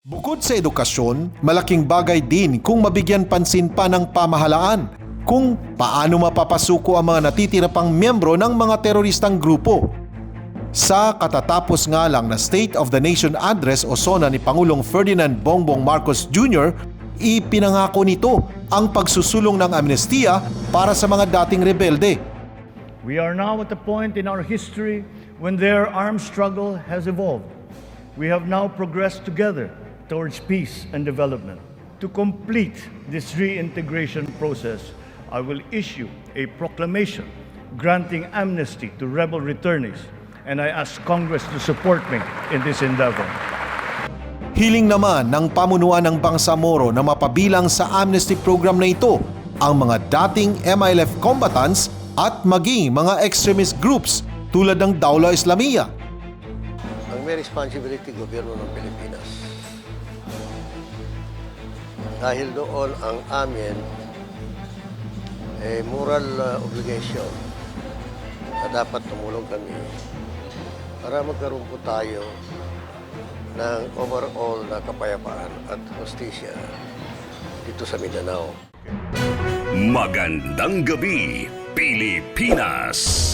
Bukod sa edukasyon, malaking bagay din kung mabigyan pansin pa ng pamahalaan kung paano mapapasuko ang mga natitira pang miyembro ng mga teroristang grupo. Sa katatapos nga lang na State of the Nation Address o SONA ni Pangulong Ferdinand Bongbong Marcos Jr., ipinangako nito ang pagsusulong ng amnestiya para sa mga dating rebelde. We are now at a point in our history when their armed struggle has evolved. We have now progressed together towards peace and development. To complete this reintegration process, I will issue a proclamation granting amnesty to rebel returnees, and I ask Congress to support me in this endeavor. Hiling naman ng pamunuan ng Bangsamoro na mapabilang sa amnesty program na ito ang mga dating MILF combatants at maging mga extremist groups tulad ng Dawla Islamiyya. Ang may responsibility gobyerno ng Pilipinas. Dahil doon ang amin moral obligation na dapat tumulong kami para magkaroon po tayo ng overall na kapayapaan at hustisya dito sa Mindanao. Magandang gabi, Pilipinas!